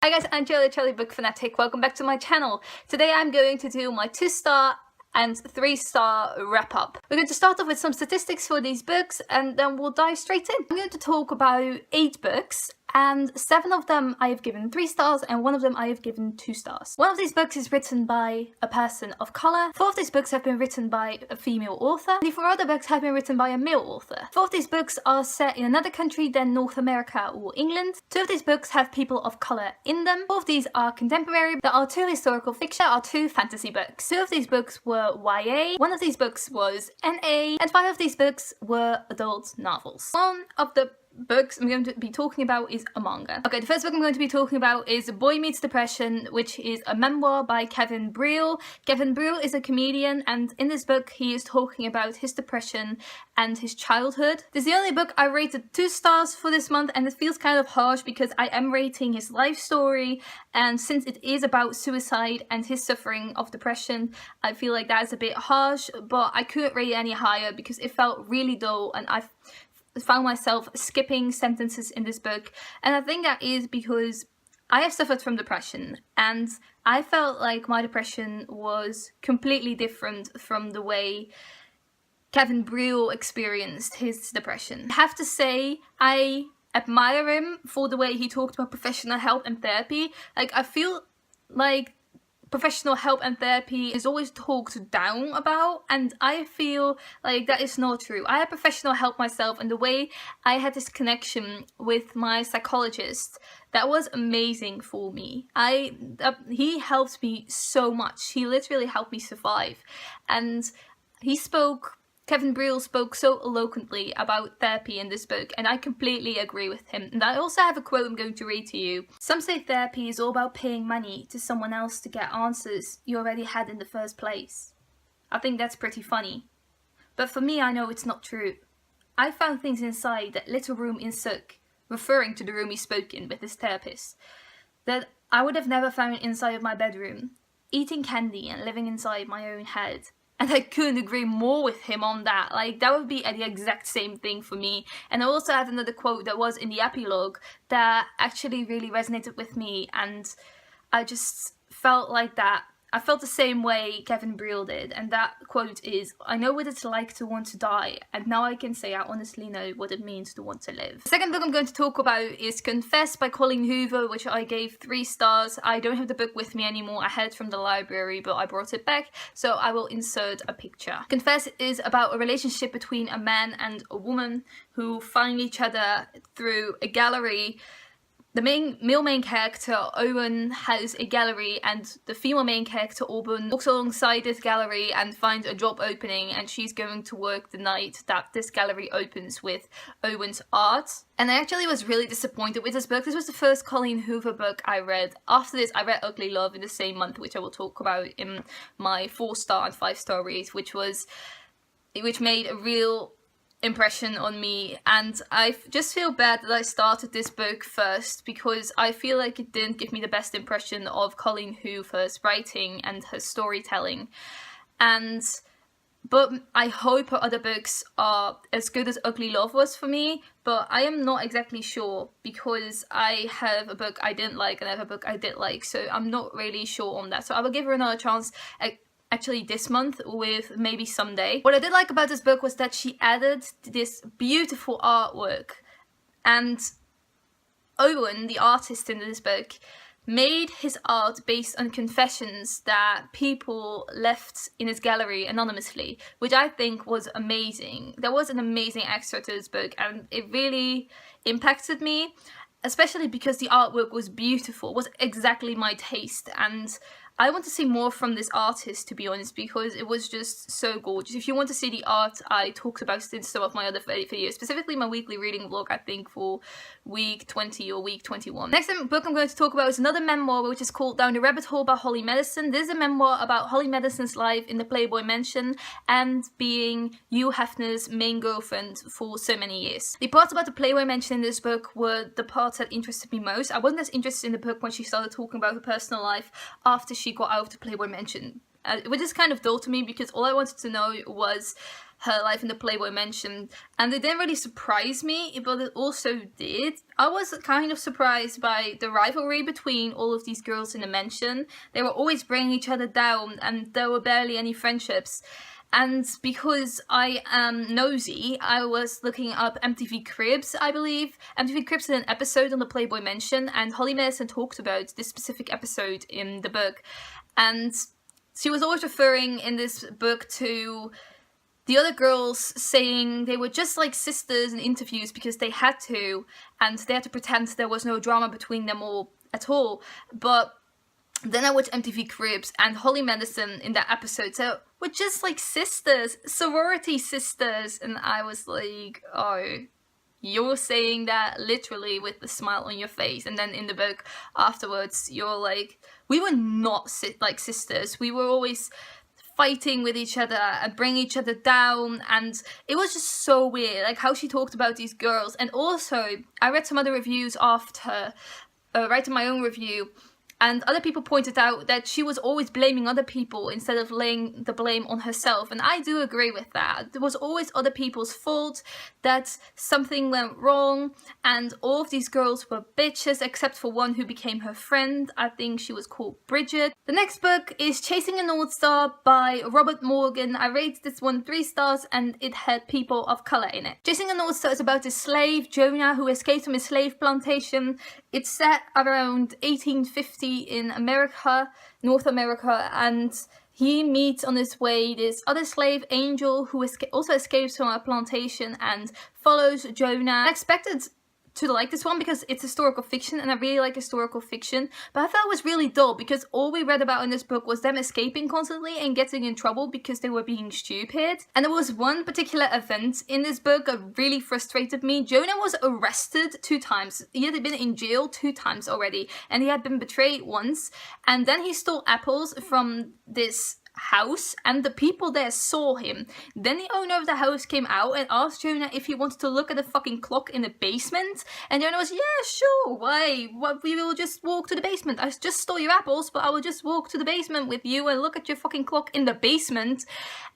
Hi guys, I'm Charlie Book Fanatic. Welcome back to my channel. Today I'm going to do my 2-star and 3-star wrap up. We're going to start off with some statistics for these books and then we'll dive straight in. I'm going to talk about 8 books and 7 of them I have given 3 stars and 1 of them I have given 2 stars. 1 of these books is written by a person of colour, 4 of these books have been written by a female author, and the 4 other books have been written by a male author. 4 of these books are set in another country than North America or England. 2 of these books have people of colour in them. 4 of these are contemporary. There are 2 historical fiction, there are 2 fantasy books. 2 of these books were YA, 1 of these books was NA, and 5 of these books were adult novels. 1 of the books I'm going to be talking about is a manga. Okay, the first book I'm going to be talking about is Boy Meets Depression, which is a memoir by Kevin Breel. Kevin Breel is a comedian, and in this book he is talking about his depression and his childhood. This is the only book I rated 2 stars for this month, and it feels kind of harsh because I am rating his life story, and since it is about suicide and his suffering of depression, I feel like that is a bit harsh, but I couldn't rate it any higher because it felt really dull and I found myself skipping sentences in this book. And I think that is because I have suffered from depression and I felt like my depression was completely different from the way Kevin Breel experienced his depression. I have to say I admire him for the way he talked about professional help and therapy. Like, I feel like professional help and therapy is always talked down about, and I feel like that is not true. I had professional help myself, and the way I had this connection with my psychologist, that was amazing for me. He helped me so much. He literally helped me survive, and Kevin Breel spoke so eloquently about therapy in this book, and I completely agree with him. And I also have a quote I'm going to read to you. Some say therapy is all about paying money to someone else to get answers you already had in the first place. I think that's pretty funny. But for me, I know it's not true. I found things inside that little room in Suk, referring to the room he spoke in with his therapist, that I would have never found inside of my bedroom, eating candy and living inside my own head. And I couldn't agree more with him on that. Like, that would be the exact same thing for me. And I also have another quote that was in the epilogue that actually really resonated with me, and I just felt like that. I felt the same way Kevin Breel did, and that quote is, "I know what it's like to want to die, and now I can say I honestly know what it means to want to live." The second book I'm going to talk about is Confess by Colleen Hoover, which I gave 3 stars. I don't have the book with me anymore. I had it from the library, but I brought it back, so I will insert a picture. Confess is about a relationship between a man and a woman who find each other through a gallery. The male main character, Owen, has a gallery, and the female main character, Auburn, walks alongside this gallery and finds a job opening, and she's going to work the night that this gallery opens with Owen's art. And I actually was really disappointed with this book. This was the first Colleen Hoover book I read. After this, I read Ugly Love in the same month, which I will talk about in my 4-star and 5-star reads, which made a real impression on me, and I just feel bad that I started this book first because I feel like it didn't give me the best impression of Colleen Hoover's writing and her storytelling. But I hope her other books are as good as Ugly Love was for me, but I am not exactly sure because I have a book I didn't like and I have a book I did like, so I'm not really sure on that. So I will give her another chance actually this month, with maybe someday. What I did like about this book was that she added this beautiful artwork, and Owen, the artist in this book, made his art based on confessions that people left in his gallery anonymously, which I think was amazing. That was an amazing extra to this book, and it really impacted me, especially because the artwork was beautiful, was exactly my taste, and I want to see more from this artist, to be honest, because it was just so gorgeous. If you want to see the art I talked about in some of my other videos, specifically my weekly reading vlog, I think for week 20 or week 21. Next book I'm going to talk about is another memoir, which is called Down the Rabbit Hole by Holly Madison. This is a memoir about Holly Madison's life in the Playboy Mansion and being Hugh Hefner's main girlfriend for so many years. The parts about the Playboy Mansion in this book were the parts that interested me most. I wasn't as interested in the book when she started talking about her personal life after she got out of the Playboy Mansion, which is kind of dull to me because all I wanted to know was her life in the Playboy Mansion, and it didn't really surprise me, but it also did. I was kind of surprised by the rivalry between all of these girls in the mansion. They were always bringing each other down, and there were barely any friendships. And because I am nosy, I was looking up MTV Cribs, I believe. MTV Cribs did an episode on the Playboy Mansion, and Holly Madison talked about this specific episode in the book. And she was always referring in this book to the other girls saying they were just like sisters in interviews because they had to, and they had to pretend there was no drama between them all at all. But then I watched MTV Cribs, and Holly Madison in that episode said, we're just like sisters, sorority sisters. And I was like, oh, you're saying that literally with the smile on your face. And then in the book afterwards, you're like, we were not like sisters. We were always fighting with each other and bringing each other down. And it was just so weird, like how she talked about these girls. And also, I read some other reviews after writing my own review, and other people pointed out that she was always blaming other people instead of laying the blame on herself. And I do agree with that. It was always other people's fault that something went wrong. And all of these girls were bitches, except for one who became her friend. I think she was called Bridget. The next book is Chasing a North Star by Robert Morgan. I rated this one 3 stars, and it had people of color in it. Chasing a North Star is about a slave, Jonah, who escaped from his slave plantation. It's set around 1850 in America, North America, and he meets on his way this other slave, Angel, who also escapes from a plantation and follows Jonah. I expected to like this one because it's historical fiction, and I really like historical fiction, but I thought it was really dull because all we read about in this book was them escaping constantly and getting in trouble because they were being stupid. And there was one particular event in this book that really frustrated me. Jonah was arrested 2 times. He had been in jail 2 times already, and he had been betrayed once, and then he stole apples from this house, and the people there saw him. Then the owner of the house came out and asked Jonah if he wanted to look at the fucking clock in the basement, and Jonah was, yeah, sure, why? What, we will just walk to the basement. I just stole your apples, but I will just walk to the basement with you and look at your fucking clock in the basement.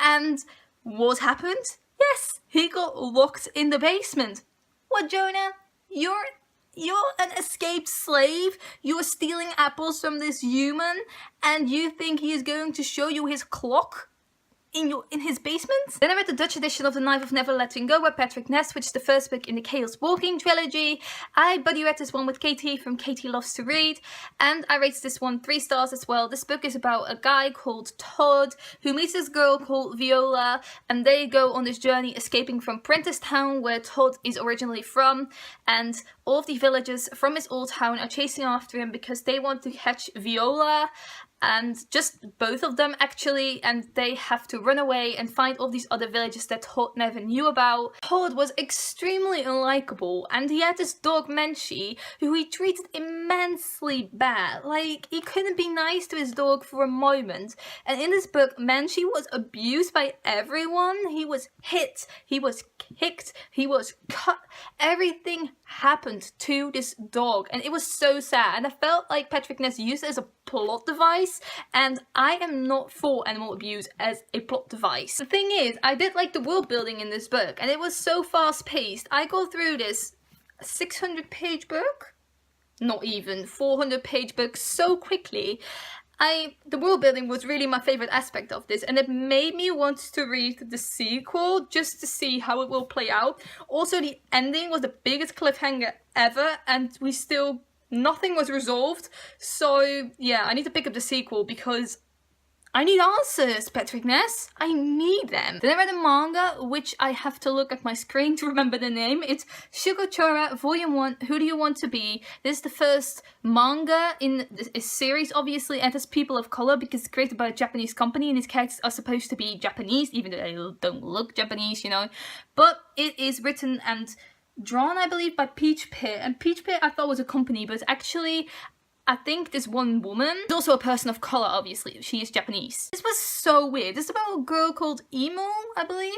And what happened? Yes, he got locked in the basement. What, Jonah? You're an escaped slave, you're stealing apples from this human, and you think he is going to show you his clock in his basement? Then I read the Dutch edition of The Knife of Never Letting Go by Patrick Ness, which is the first book in the Chaos Walking trilogy. I buddy read this one with Katie from Katie Loves to Read, and I rated this one 3 stars as well. This book is about a guy called Todd who meets this girl called Viola, and they go on this journey escaping from Prentice Town, where Todd is originally from, and all of the villagers from his old town are chasing after him because they want to catch Viola, and just both of them actually, and they have to run away and find all these other villages that Todd never knew about. Todd was extremely unlikable, and he had this dog Menchie who he treated immensely bad. Like, he couldn't be nice to his dog for a moment. And in this book, Menchie was abused by everyone. He was hit, he was kicked, he was cut. Everything happened to this dog, and it was so sad. And I felt like Patrick Ness used it as a plot device, and I am not for animal abuse as a plot device. The thing is, I did like the world building in this book, and it was so fast paced. I go through this 600-page book, not even 400-page book, so quickly. The world building was really my favorite aspect of this, and it made me want to read the sequel just to see how it will play out. Also, the ending was the biggest cliffhanger ever, and nothing was resolved. So yeah, I need to pick up the sequel because I need answers, Patrick Ness. I need them. Then I read a manga, which I have to look at my screen to remember the name. It's Shugo Chara, Volume 1, Who Do You Want to Be? This is the first manga in a series, obviously, and it's people of color because it's created by a Japanese company, and these characters are supposed to be Japanese, even though they don't look Japanese, you know. But it is written and drawn, I believe, by Peach Pit. And Peach Pit I thought was a company, but actually I think this one woman is also a person of color, obviously. She is Japanese. This was so weird. This is about a girl called Emu, I believe?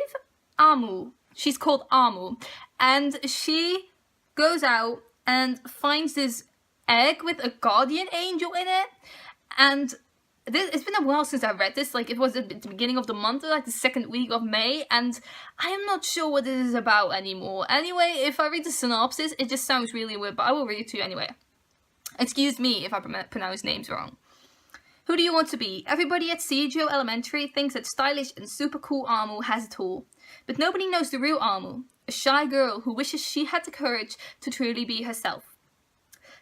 Amu. She's called Amu. And she goes out and finds this egg with a guardian angel in it. And it's been a while since I read this. Like, it was at the beginning of the month, like the second week of May, and I am not sure what this is about anymore. Anyway, if I read the synopsis, it just sounds really weird, but I will read it to you anyway. Excuse me if I pronounce names wrong. Who do you want to be? Everybody at Shugo Elementary thinks that stylish and super cool Amu has it all. But nobody knows the real Amu, a shy girl who wishes she had the courage to truly be herself.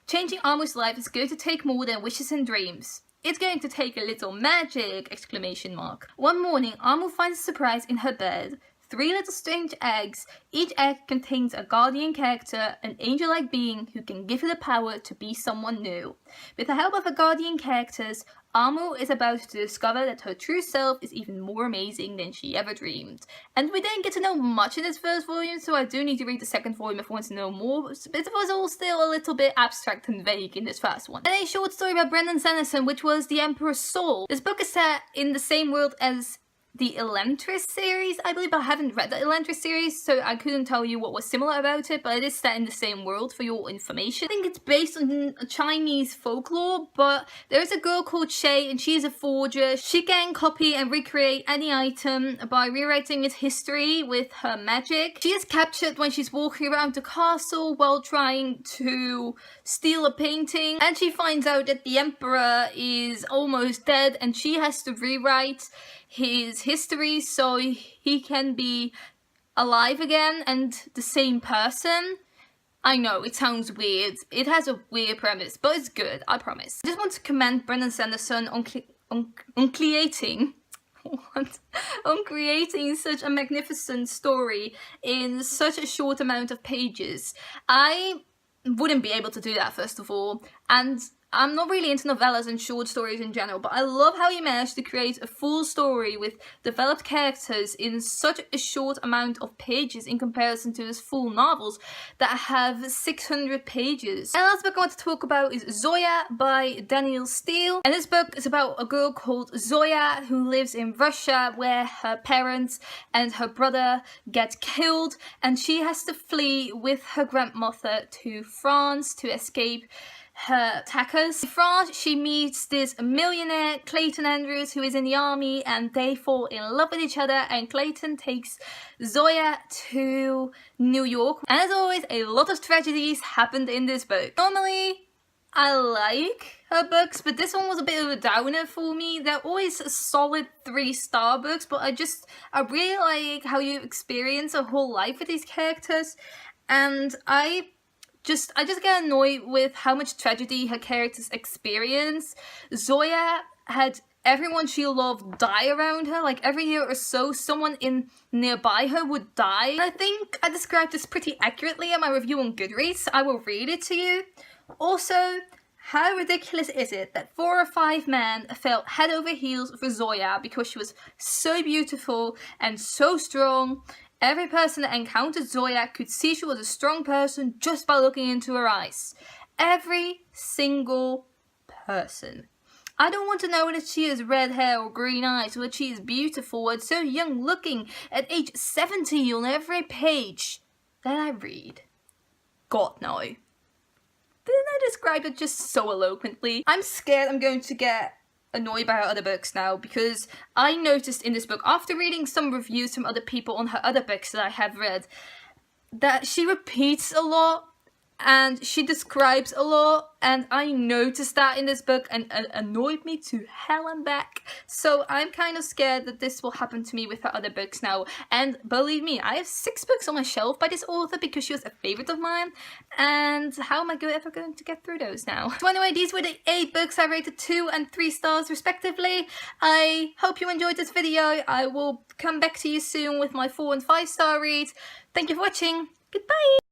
Changing Amu's life is going to take more than wishes and dreams. It's going to take a little magic! Exclamation mark. One morning, Amu finds a surprise in her bed. 3 little strange eggs. Each egg contains a guardian character, an angel-like being who can give her the power to be someone new. With the help of her guardian characters, Amu is about to discover that her true self is even more amazing than she ever dreamed. And we didn't get to know much in this first volume, so I do need to read the second volume if I want to know more. It was all still a little bit abstract and vague in this first one. And a short story about Brendan Sanderson, which was The Emperor's Soul. This book is set in the same world as the Elantris series, I believe, but I haven't read the Elantris series, so I couldn't tell you what was similar about it, but it is set in the same world for your information. I think it's based on Chinese folklore, but there's a girl called Shay, and she's a forger. She can copy and recreate any item by rewriting its history with her magic. She is captured when she's walking around the castle while trying to steal a painting, and she finds out that the Emperor is almost dead, and she has to rewrite his history so he can be alive again and the same person. I know, it sounds weird. It has a weird premise, but it's good, I promise. I just want to commend Brendan Sanderson on creating on creating such a magnificent story in such a short amount of pages. I wouldn't be able to do that, first of all, and I'm not really into novellas and short stories in general, but I love how he managed to create a full story with developed characters in such a short amount of pages in comparison to his full novels that have 600 pages. And the last book I want to talk about is Zoya by Danielle Steele. And this book is about a girl called Zoya who lives in Russia, where her parents and her brother get killed, and she has to flee with her grandmother to France to escape her attackers. In France, she meets this millionaire, Clayton Andrews, who is in the army, and they fall in love with each other, and Clayton takes Zoya to New York. And as always, a lot of tragedies happened in this book. Normally, I like her books, but this one was a bit of a downer for me. They're always solid 3-star books, but I really like how you experience a whole life with these characters, and I just get annoyed with how much tragedy her characters experience. Zoya had everyone she loved die around her. Like, every year or so, someone nearby her would die. And I think I described this pretty accurately in my review on Goodreads. I will read it to you. Also, how ridiculous is it that 4 or 5 men fell head over heels for Zoya because she was so beautiful and so strong? Every person that encountered Zoya could see she was a strong person just by looking into her eyes. Every single person. I don't want to know that she has red hair or green eyes, or that she is beautiful and so young looking at age 70 on every page that I read. God, no. Didn't I describe it just so eloquently? I'm scared I'm going to get annoyed by her other books now, because I noticed in this book, after reading some reviews from other people on her other books that I have read, that she repeats a lot and she describes a lot, and I noticed that in this book, and it annoyed me to hell and back. So I'm kind of scared that this will happen to me with her other books now. And believe me, I have 6 books on my shelf by this author because she was a favourite of mine, and how am I ever going to get through those now? So anyway, these were the 8 books I rated 2 and 3 stars respectively. I hope you enjoyed this video. I will come back to you soon with my 4 and 5 star reads. Thank you for watching. Goodbye!